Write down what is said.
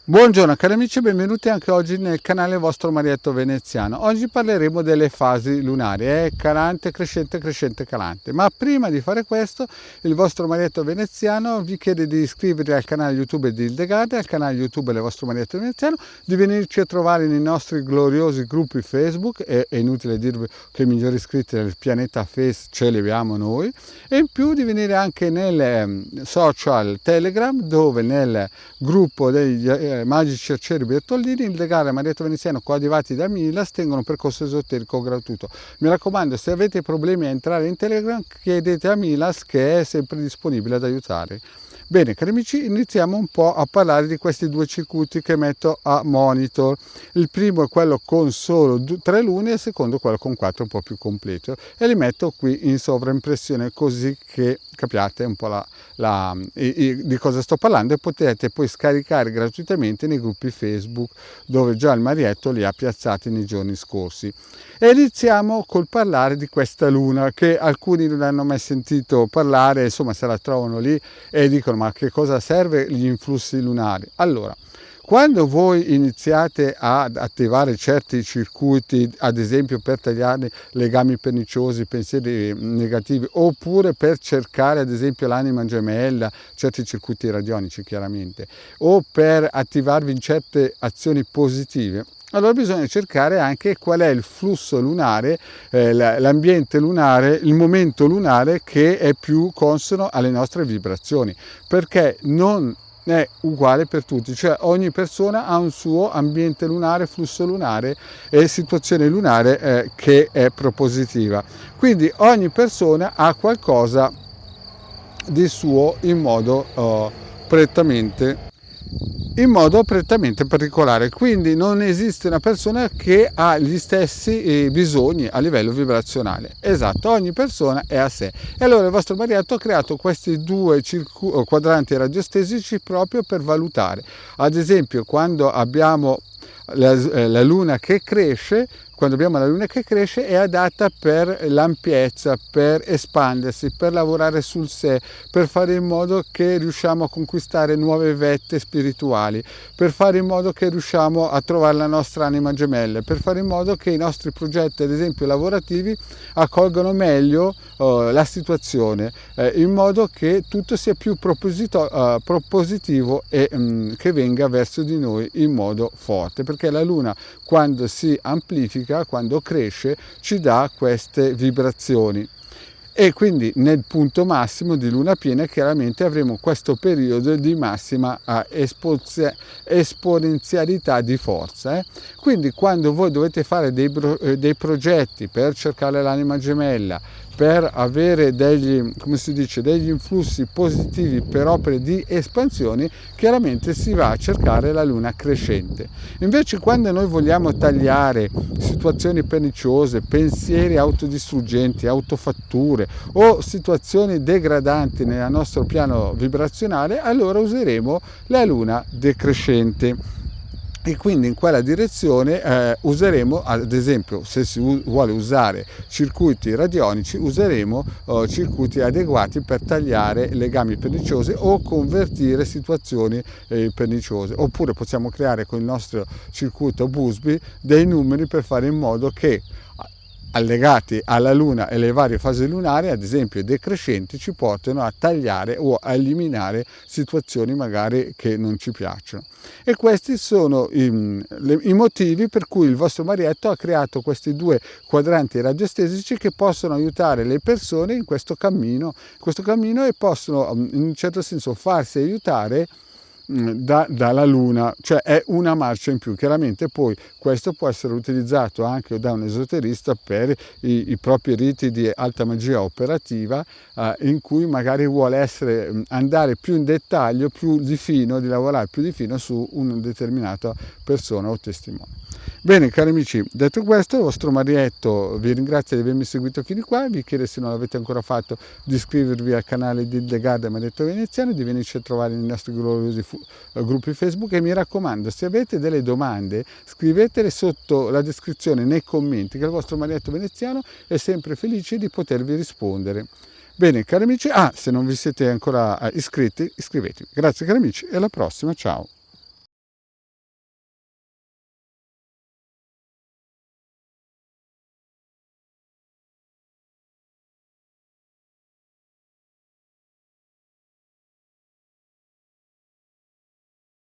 Buongiorno cari amici, benvenuti anche oggi nel canale vostro Marietto Veneziano. Oggi parleremo delle fasi lunari, calante, crescente, crescente, calante. Ma prima di fare questo, il vostro Marietto Veneziano vi chiede di iscrivervi al canale YouTube di Hildegard, al canale YouTube del vostro Marietto Veneziano, di venirci a trovare nei nostri gloriosi gruppi Facebook, è inutile dirvi che i migliori iscritti del pianeta Face ce li abbiamo noi, e in più di venire anche nel social Telegram, dove nel gruppo degli magici arcieri Bertoldini, Hildegard e Marietto Veneziano, coadiuvati da Milas, tengono un percorso esoterico gratuito. Mi raccomando, se avete problemi a entrare in Telegram, chiedete a Milas, che è sempre disponibile ad aiutare. Bene cari amici, iniziamo un po' a parlare di questi due circuiti che metto a monitor. Il primo è quello con solo 3 lune e il secondo è quello con 4, un po' più completo, e li metto qui in sovraimpressione così che capiate un po' di cosa sto parlando, e potete poi scaricare gratuitamente nei gruppi Facebook dove già il Marietto li ha piazzati nei giorni scorsi. E iniziamo col parlare di questa luna, che alcuni non hanno mai sentito parlare, insomma se la trovano lì e dicono ma che cosa serve gli influssi lunari? Allora, quando voi iniziate ad attivare certi circuiti, ad esempio per tagliare legami perniciosi, pensieri negativi, oppure per cercare ad esempio l'anima gemella, certi circuiti radionici chiaramente, o per attivarvi in certe azioni positive, allora bisogna cercare anche qual è il flusso lunare, l'ambiente lunare, il momento lunare che è più consono alle nostre vibrazioni, perché non è uguale per tutti, cioè ogni persona ha un suo ambiente lunare, flusso lunare e situazione lunare che è propositiva. Quindi ogni persona ha qualcosa di suo in modo prettamente particolare, quindi non esiste una persona che ha gli stessi bisogni a livello vibrazionale. Esatto, ogni persona è a sé. E allora il vostro Marietto ha creato questi due quadranti radiostesici proprio per valutare. Ad esempio, quando abbiamo la luna che cresce, è adatta per l'ampiezza, per espandersi, per lavorare sul sé, per fare in modo che riusciamo a conquistare nuove vette spirituali, per fare in modo che riusciamo a trovare la nostra anima gemella, per fare in modo che i nostri progetti, ad esempio lavorativi, accolgano meglio la situazione, in modo che tutto sia più propositivo e che venga verso di noi in modo forte, perché la luna, quando si amplifica, quando cresce, ci dà queste vibrazioni. E quindi nel punto massimo di luna piena chiaramente avremo questo periodo di massima esponenzialità di forza. Quindi quando voi dovete fare dei progetti per cercare l'anima gemella, per avere degli influssi positivi per opere di espansione, chiaramente si va a cercare la luna crescente. Invece quando noi vogliamo tagliare situazioni perniciose, pensieri autodistruggenti, autofatture o situazioni degradanti nel nostro piano vibrazionale, allora useremo la luna decrescente. E quindi in quella direzione useremo, ad esempio, se si vuole usare circuiti radionici, useremo circuiti adeguati per tagliare legami perniciosi o convertire situazioni perniciose. Oppure possiamo creare con il nostro circuito Busby dei numeri per fare in modo che, allegati alla luna e le varie fasi lunari, ad esempio decrescenti, ci portano a tagliare o a eliminare situazioni magari che non ci piacciono. E questi sono i motivi per cui il vostro Marietto ha creato questi due quadranti radiostesici che possono aiutare le persone in questo cammino e possono in un certo senso farsi aiutare dalla luna, cioè è una marcia in più. Chiaramente poi questo può essere utilizzato anche da un esoterista per i propri riti di alta magia operativa, in cui magari vuole andare più in dettaglio, di lavorare più di fino su una determinata persona o testimone. Bene cari amici, detto questo, il vostro Marietto vi ringrazia di avermi seguito fino a qua, vi chiede, se non l'avete ancora fatto, di iscrivervi al canale di Hildegard e Marietto Veneziano, di venirci a trovare nei nostri gloriosi gruppi Facebook, e mi raccomando, se avete delle domande scrivetele sotto la descrizione nei commenti, che il vostro Marietto Veneziano è sempre felice di potervi rispondere. Bene cari amici, se non vi siete ancora iscritti, iscrivetevi. Grazie cari amici e alla prossima, ciao!